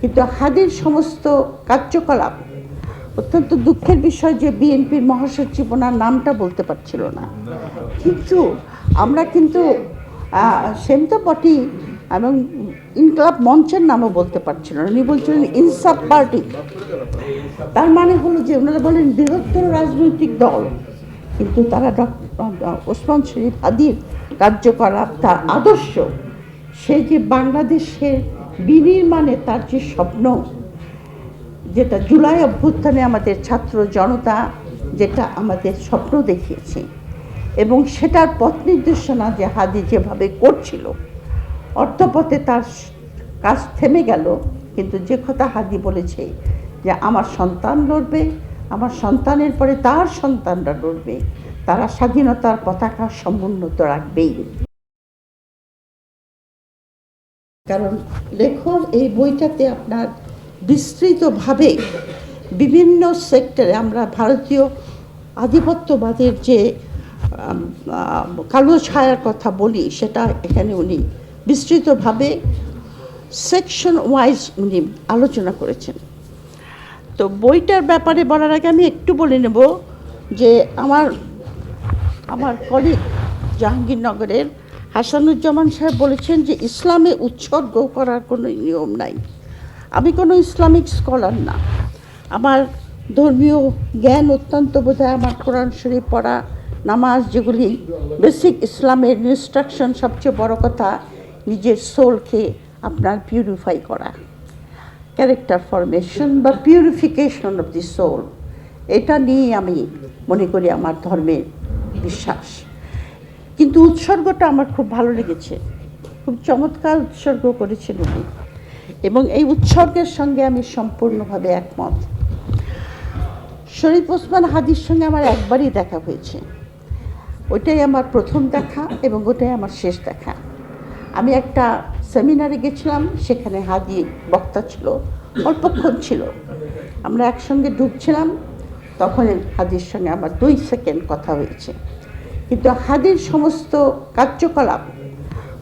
কিন্তু হাদির সমস্ত কার্যকলাপ অত্যন্ত দুঃখের বিষয় যে বিএনপির মহাসচিব ওনার নামটা বলতে পারছিল না, কিন্তু আমরা কিন্তু সেম তো বটেই, এবং ইনকলাব মঞ্চের নামও বলতে পারছিল না। উনি বলছিলেন ইনসাফ পার্টি। তার মানে হলো যে ওনারা বলেন বৃহত্তর রাজনৈতিক দল, কিন্তু তারা ওসমান শরীফ হাদির কার্যকলাপ, তার আদর্শ, সে যে বাংলাদেশের বিনির্মাণে তার যে স্বপ্ন, যেটা জুলাই অভ্যুত্থানে আমাদের ছাত্র জনতা যেটা আমাদের স্বপ্ন দেখিয়েছে, এবং সেটার পথ নির্দেশনা যে হাদি যেভাবে করছিল, অর্থপথে তার কাজ থেমে গেল। কিন্তু যে কথা হাদি বলেছে যে আমার সন্তান লড়বে, আমার সন্তানের পরে তার সন্তানরা লড়বে, তারা স্বাধীনতার পতাকা সমুন্নত রাখবেই। কারণ লেখক এই বইটাতে আপনার বিস্তৃতভাবে বিভিন্ন সেক্টরে আমরা ভারতীয় আধিপত্যবাদের যে কালো ছায়ার কথা বলি, সেটা এখানে উনি বিস্তৃতভাবে সেকশন ওয়াইজ উনি আলোচনা করেছেন। তো বইটার ব্যাপারে বলার আগে আমি একটু বলে নেব যে আমার কলিগ জাহাঙ্গীরনগরের হাসানুজ্জামান সাহেব বলেছেন যে ইসলামে উৎসর্গ করার কোনো নিয়ম নাই। আমি কোনো ইসলামিক স্কলার না, আমার ধর্মীয় জ্ঞান অত্যন্ত বোধহয় আমার কোরআন শরীফ পড়া, নামাজ, যেগুলি বেসিক ইসলামের ইনস্ট্রাকশন। সবচেয়ে বড় কথা নিজের সোলকে আপনার পিউরিফাই করা, ক্যারেক্টার ফরমেশন বা পিউরিফিকেশন অফ দি সোল, এটা নিয়ে আমি মনে করি আমার ধর্মের বিশ্বাস। কিন্তু উৎসর্গটা আমার খুব ভালো লেগেছে, খুব চমৎকার উৎসর্গ করেছেন উনি, এবং এই উৎসর্গের সঙ্গে আমি সম্পূর্ণভাবে একমত। শরীফ ওসমান হাদির সঙ্গে আমার একবারই দেখা হয়েছে, ওইটাই আমার প্রথম দেখা এবং ওটাই আমার শেষ দেখা। আমি একটা সেমিনারে গেছিলাম, সেখানে হাদি বক্তা ছিল, অল্পক্ষণ ছিল, আমরা একসঙ্গে ঢুকছিলাম, তখন হাদির সঙ্গে আমার 2 সেকেন্ড কথা হয়েছে। কিন্তু হাদির সমস্ত কার্যকলাপ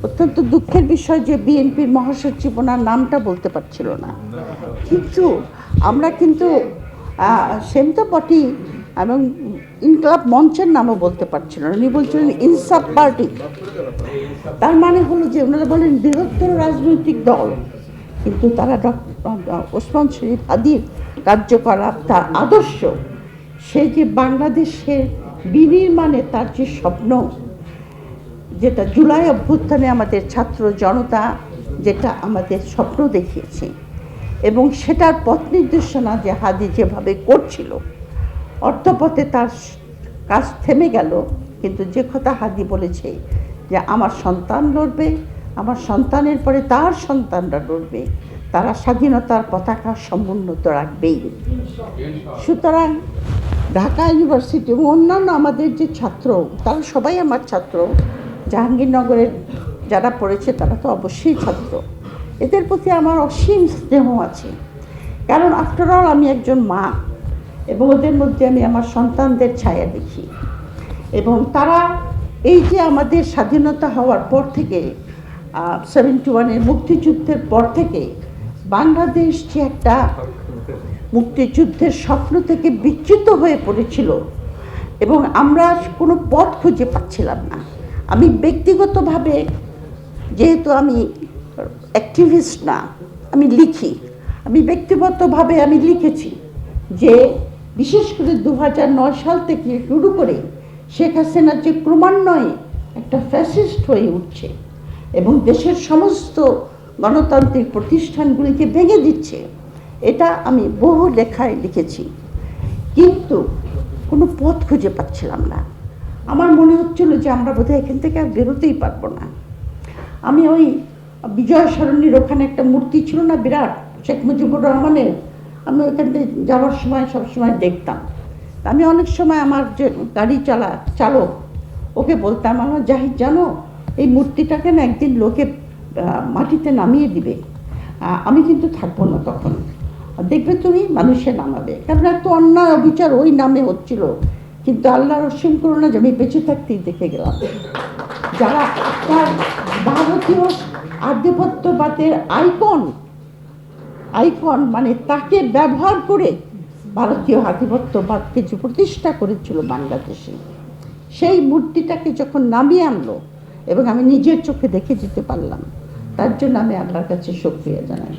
অত্যন্ত দুঃখের বিষয় যে বিএনপির মহাসচিব ওনার নামটা বলতে পারছিল না, কিন্তু আমরা কিন্তু সেম তো বটেই, এবং ইনকলাব মঞ্চের নামও বলতে পারছিল না। উনি বলছিলেন ইনসাফ পার্টি। তার মানে হলো যে ওনারা বলেন বৃহত্তর রাজনৈতিক দল, কিন্তু তারা ওসমান শরীফ হাদির কার্যকলাপ, তার আদর্শ, সে যে বাংলাদেশের বিনির্মাণে তার যে স্বপ্ন, যেটা জুলাই অভ্যুত্থানে আমাদের ছাত্র জনতা যেটা আমাদের স্বপ্ন দেখিয়েছে, এবং সেটার পথ নির্দেশনা যে হাদি যেভাবে করছিল, অর্থপথে তার কাজ থেমে গেল। কিন্তু যে কথা হাদি বলেছে যে আমার সন্তান লড়বে, আমার সন্তানের পরে তার সন্তানরা লড়বে, তারা স্বাধীনতার পতাকা সমুন্নত রাখবেই। সুতরাং ঢাকা ইউনিভার্সিটি এবং অন্যান্য আমাদের যে ছাত্র, তারা সবাই আমার ছাত্র, জাহাঙ্গীরনগরের যারা পড়েছে তারা তো অবশ্যই ছাত্র, এদের প্রতি আমার অসীম স্নেহ আছে। কারণ আফটার অল আমি একজন মা, এবং ওদের মধ্যে আমি আমার সন্তানদের ছায়া দেখি। এবং তারা এই যে আমাদের স্বাধীনতা হওয়ার পর থেকে 71-এর মুক্তিযুদ্ধের পর থেকে বাংলাদেশ যে একটা মুক্তিযুদ্ধের স্বপ্ন থেকে বিচ্যুত হয়ে পড়েছিল, এবং আমরা কোনো পথ খুঁজে পাচ্ছিলাম না। আমি ব্যক্তিগতভাবে, যেহেতু আমি অ্যাক্টিভিস্ট না, আমি লিখি, আমি ব্যক্তিগতভাবে আমি লিখেছি যে বিশেষ করে 2009 সাল থেকে শুরু করে শেখ হাসিনা যে ক্রমান্বয়ে একটা ফ্যাসিস্ট হয়ে উঠছে এবং দেশের সমস্ত গণতান্ত্রিক প্রতিষ্ঠানগুলিকে ভেঙে দিচ্ছে, এটা আমি বহু লেখায় লিখেছি, কিন্তু কোনো পথ খুঁজে পাচ্ছিলাম না। আমার মনে হচ্ছিল যে আমরা বোধহয় এখান থেকে আর বেরোতেই পারবো না। আমি ওই বিজয় সরণির ওখানে একটা মূর্তি ছিল না বিরাট, শেখ মুজিবুর রহমানের, আমি ওখান থেকে যাওয়ার সময় সবসময় দেখতাম। আমি অনেক সময় আমার যে গাড়ি চালক ওকে বলতাম, আমার জাহিদ জানো এই মূর্তিটাকে না একদিন লোকে মাটিতে নামিয়ে দিবে, আমি কিন্তু থাকবো না তখন, দেখবে তুমি মানুষে নামাবে। কারণ এত অন্যায় অবিচার ওই নামে হচ্ছিল, কিন্তু আল্লাহর অসীম করুণা যে আমি বেঁচে থাকতেই দেখে গেলাম যারা তার ভারতীয় আধিপত্যবাদের আইকন, আইকন, মানে তাকে ব্যবহার করে ভারতীয় আধিপত্যবাদকে যে প্রতিষ্ঠা করেছিল বাংলাদেশে, সেই মূর্তিটাকে যখন নামিয়ে আনলো এবং আমি নিজের চোখে দেখে যেতে পারলাম, তার জন্য আমি আল্লাহর কাছে শুকরিয়া জানাই।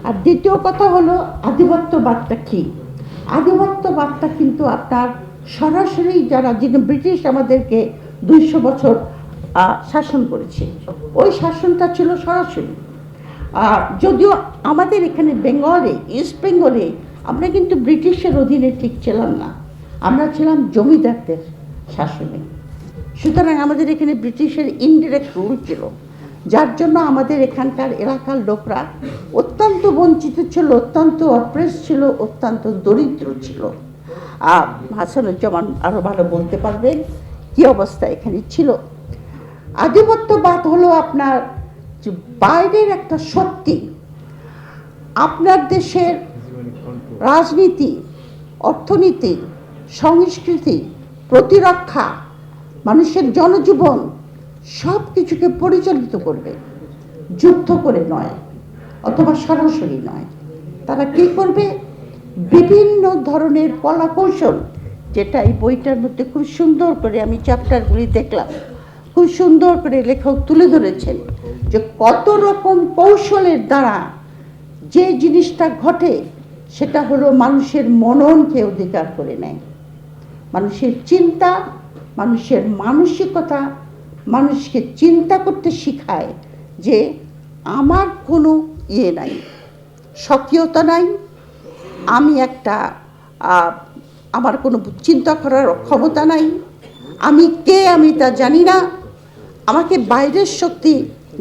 আর দ্বিতীয় কথা হলো, আধিপত্যবাদটা কি? আধিপত্যবাদটা কিন্তু আপনার সরাসরি যারা, যিনি ব্রিটিশ আমাদেরকে 200 বছর শাসন করেছে, ওই শাসনটা ছিল সরাসরি। যদিও আমাদের এখানে বেঙ্গলে, ইস্ট বেঙ্গলে আমরা কিন্তু ব্রিটিশের অধীনে ঠিক ছিলাম না, আমরা ছিলাম জমিদারদের শাসনে। সুতরাং আমাদের এখানে ব্রিটিশের ইনডিরেক্ট রুল ছিল, যার জন্য আমাদের এখানকার এলাকার লোকরা অত্যন্ত বঞ্চিত ছিল, অত্যন্ত অপ্রেস ছিল, অত্যন্ত দরিদ্র ছিল। হাসানুজ্জামান আরও ভালো বলতে পারবেন কি অবস্থা এখানে ছিল। আধিপত্যবাদ হলো আপনার বাইরের একটা শক্তি আপনার দেশের রাজনীতি, অর্থনীতি, সংস্কৃতি, প্রতিরক্ষা, মানুষের জনজীবন সব কিছুকে পরিচালিত করবে, যুদ্ধ করে নয় অথবা সরাসরি নয়। তারা কি করবে? বিভিন্ন ধরনের কলাকৌশল, যেটা এই বইটার মধ্যে খুব সুন্দর করে আমি চ্যাপ্টারগুলি দেখলাম, খুব সুন্দর করে লেখক তুলে ধরেছেন যে কত রকম কৌশলের দ্বারা যে জিনিসটা ঘটে সেটা হলো মানুষের মননকে অধিকার করে নেয়, মানুষের চিন্তা, মানুষের মানসিকতা, মানুষকে চিন্তা করতে শেখায় যে আমার কোনো ইয়ে নাই, স্বকীয়তা নাই, আমি একটা আমার কোনো চিন্তা করার ক্ষমতা নাই, আমি কে আমি তা জানি না, আমাকে বাইরের শক্তি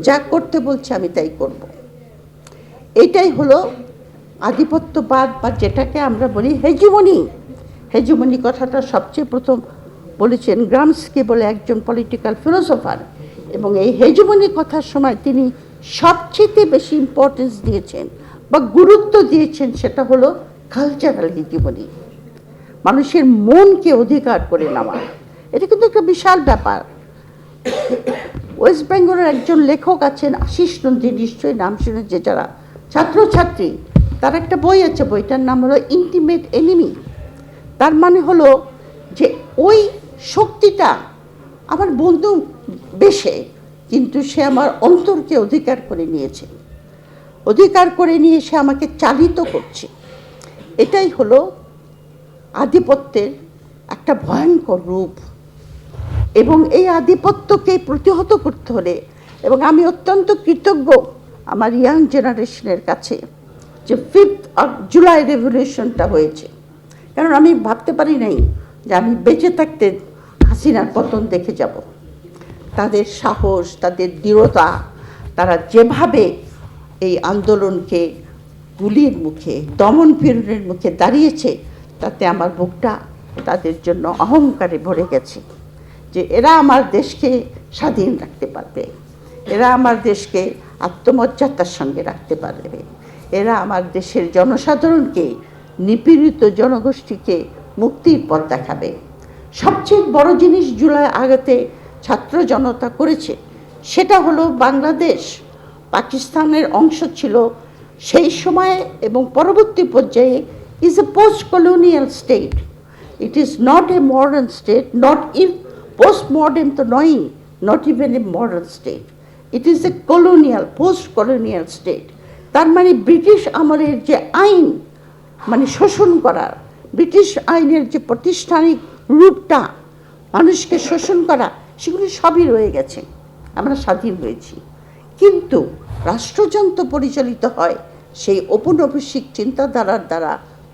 যা করতে বলছে আমি তাই করব। এটাই হলো আধিপত্যবাদ, বা যেটাকে আমরা বলি হেজিমনি। হেজিমনি কথাটা সবচেয়ে প্রথম বলেছেন গ্রামস্কি বলে একজন পলিটিক্যাল ফিলোসফার, এবং এই হেজিমনি কথার সময় তিনি সবচেয়ে বেশি ইম্পর্টেন্স দিয়েছেন বা গুরুত্ব দিয়েছেন, সেটা হলো কালচারাল হেজিমনি, মানুষের মনকে অধিকার করে নেওয়া। এটা কিন্তু একটা বিশাল ব্যাপার। ওয়েস্ট বেঙ্গলের একজন লেখক আছেন আশিস নন্দী, নিশ্চয়ই নাম শুনেছে যারা ছাত্রছাত্রী, তার একটা বই আছে, বইটার নাম হলো ইন্টিমেট এনিমি। তার মানে হলো যে ওই শক্তিটা আমার বন্ধু বেশে, কিন্তু সে আমার অন্তরকে অধিকার করে নিয়েছে, অধিকার করে নিয়ে সে আমাকে চালিত করছে। এটাই হলো আধিপত্যের একটা ভয়ঙ্কর রূপ, এবং এই আধিপত্যকে প্রতিহত করতে হলে, এবং আমি অত্যন্ত কৃতজ্ঞ আমার ইয়াং জেনারেশনের কাছে যে 5th of July রেভলিউশনটা হয়েছে, কারণ আমি ভাবতে পারি নাই যে আমি বেঁচে থাকতে হাসিনার পতন দেখে যাব। তাদের সাহস, তাদের দৃঢ়তা, তারা যেভাবে এই আন্দোলনকে গুলির মুখে, দমন পীড়নের মুখে দাঁড়িয়েছে, তাতে আমার বুকটা তাদের জন্য অহংকারে ভরে গেছে যে এরা আমার দেশকে স্বাধীন রাখতে পারবে, এরা আমার দেশকে আত্মমর্যাদার সঙ্গে রাখতে পারবে, এরা আমার দেশের জনসাধারণকে, নিপীড়িত জনগোষ্ঠীকে মুক্তির পথ দেখাবে। সবচেয়ে বড় জিনিস জুলাই আগতে ছাত্র জনতা করেছে, সেটা হলো বাংলাদেশ পাকিস্তানের অংশ ছিল সেই সময়ে এবং পরবর্তী পর্যায়ে is a post-colonial state. It is not a modern state, not if post-modern to knowing, not even a modern state. It is a colonial, post-colonial state. তার মানে ব্রিটিশ আমলের যে আইন, মানে শোষণ করার, ব্রিটিশ আইনের যে প্রাতিষ্ঠানিক রূপটা মানুষকে শোষণ করা, সেগুলি সবই রয়ে গেছে, আমরা স্বাধীন হয়েছি। কিন্তু রাষ্ট্রযন্ত্র পরিচালিত হয় সেই ঔপনিবেশিক চিন্তাধারার দ্বারা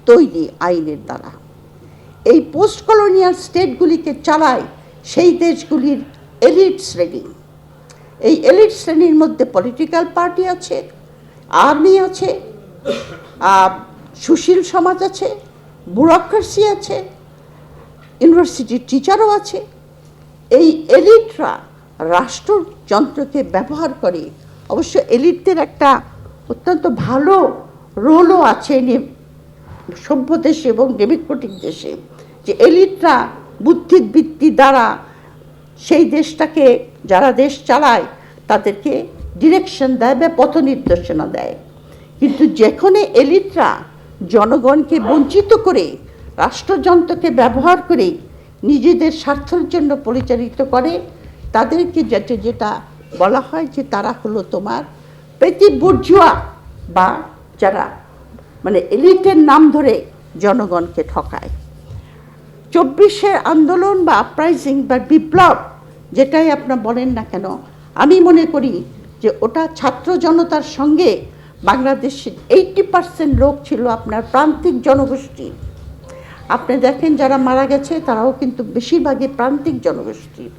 তৈরি আইনের দ্বারা। এই পোস্ট কলোনিয়াল স্টেটগুলিকে চালায় সেই দেশগুলির এলিট শ্রেণী। এই এলিট শ্রেণীর মধ্যে পলিটিক্যাল পার্টি আছে, আর্মি আছে, সুশীল সমাজ আছে, ব্যুরোক্রেসি আছে, ইউনিভার্সিটির টিচারও আছে। এই এলিটরা রাষ্ট্রযন্ত্রকে ব্যবহার করে। অবশ্য এলিটদের একটা অত্যন্ত ভালো রোলও আছে সভ্য দেশে এবং ডেমোক্রেটিক দেশে, যে এলিটরা বুদ্ধিবৃত্তি দ্বারা সেই দেশটাকে, যারা দেশ চালায় তাদেরকে ডিরেকশন দেয় বা পথ নির্দেশনা দেয়। কিন্তু যেখানে এলিটরা জনগণকে বঞ্চিত করে রাষ্ট্রযন্ত্রকে ব্যবহার করে নিজেদের স্বার্থের জন্য পরিচালিত করে, তাদেরকে যেটা বলা হয় যে তারা হলো তোমার পেটি বুর্জোয়া, বা যারা মানে এলিটের নাম ধরে জনগণকে ঠকায়। 24-এর আন্দোলন বা আপরাইজিং বা বিপ্লব যেটাই আপনার বলেন না কেন, আমি মনে করি যে ওটা ছাত্র জনতার সঙ্গে বাংলাদেশের 80% লোক ছিল আপনার প্রান্তিক জনগোষ্ঠী। আপনি দেখেন যারা মারা গেছে তারাও কিন্তু বেশিরভাগই প্রান্তিক জনগোষ্ঠীর,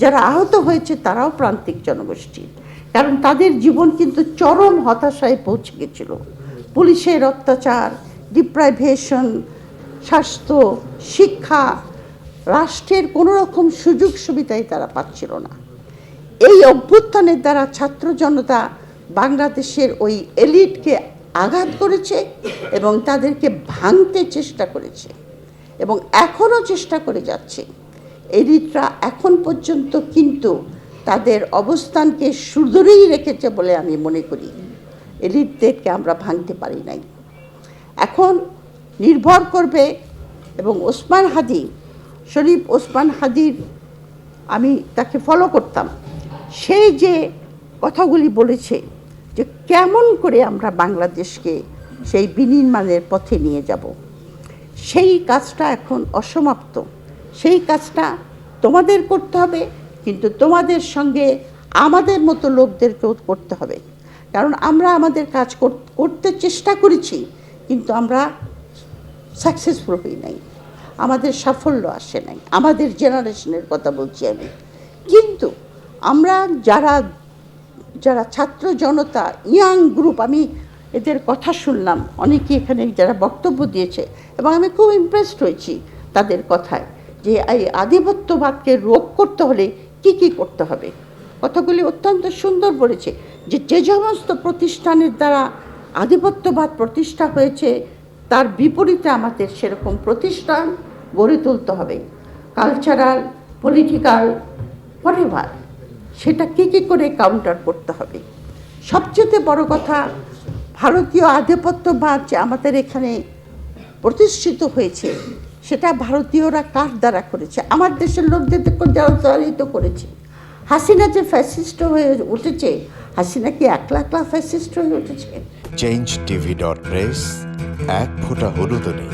যারা আহত হয়েছে তারাও প্রান্তিক জনগোষ্ঠীর। কারণ তাদের জীবন কিন্তু চরম হতাশায় পৌঁছে গেছিল। পুলিশের অত্যাচার, ডিপ্রাইভেশন, স্বাস্থ্য, শিক্ষা, রাষ্ট্রের কোনো রকম সুযোগ সুবিধাই তারা পাচ্ছিল না। এই অভ্যুত্থানের দ্বারা ছাত্র জনতা বাংলাদেশের ওই এলিটকে আঘাত করেছে এবং তাদেরকে ভাঙতে চেষ্টা করেছে এবং এখনও চেষ্টা করে যাচ্ছে। এলিটরা এখন পর্যন্ত কিন্তু তাদের অবস্থানকে সুদূরেই রেখেছে বলে আমি মনে করি। এলিটদেরকে আমরা ভাঙতে পারি নাই। এখন নির্ভর করবে, এবং ওসমান হাদি, শরীফ ওসমান হাদির আমি তাকে ফলো করতাম, সেই যে কথাগুলি বলেছে যে কেমন করে আমরা বাংলাদেশকে সেই বিনির্মাণের পথে নিয়ে যাব, সেই কাজটা এখন অসমাপ্ত। সেই কাজটা তোমাদের করতে হবে, কিন্তু তোমাদের সঙ্গে আমাদের মতো লোকদেরকেও করতে হবে। কারণ আমরা আমাদের কাজ করতে চেষ্টা করেছি, কিন্তু আমরা সাকসেসফুল হই নাই, আমাদের সাফল্য আসে নাই। আমাদের জেনারেশনের কথা বলছি আমি। কিন্তু আমরা যারা ছাত্র জনতা, ইয়াং গ্রুপ, আমি এদের কথা শুনলাম, অনেকে এখানে যারা বক্তব্য দিয়েছে, এবং আমি খুব ইমপ্রেসড হয়েছি তাদের কথায়, যে এই আধিপত্যবাদকে রোধ করতে হলে কি করতে হবে। কথাগুলি অত্যন্ত সুন্দর বলেছে, যে সমস্ত প্রতিষ্ঠানের দ্বারা আধিপত্যবাদ প্রতিষ্ঠা হয়েছে তার বিপরীতে আমাদের সেরকম প্রতিষ্ঠান গড়ে তুলতে হবে, কালচারাল, পলিটিক্যাল, হোয়াটএভার। সেটা কি করে কাউন্টার করতে হবে। সবচেয়ে বড় কথা, ভারতীয় আধিপত্যবাদ যে আমাদের এখানে প্রতিষ্ঠিত হয়েছে, সেটা ভারতীয়রা কার দ্বারা করেছে? আমার দেশের লোকদের জড়িত করেছে। হাসিনা যে ফ্যাসিস্ট হয়ে উঠেছে, হাসিনা কি একলা ফ্যাসিস্ট হয়ে উঠেছে? changetv.press, এক ফোঁটা হলুদও নেই।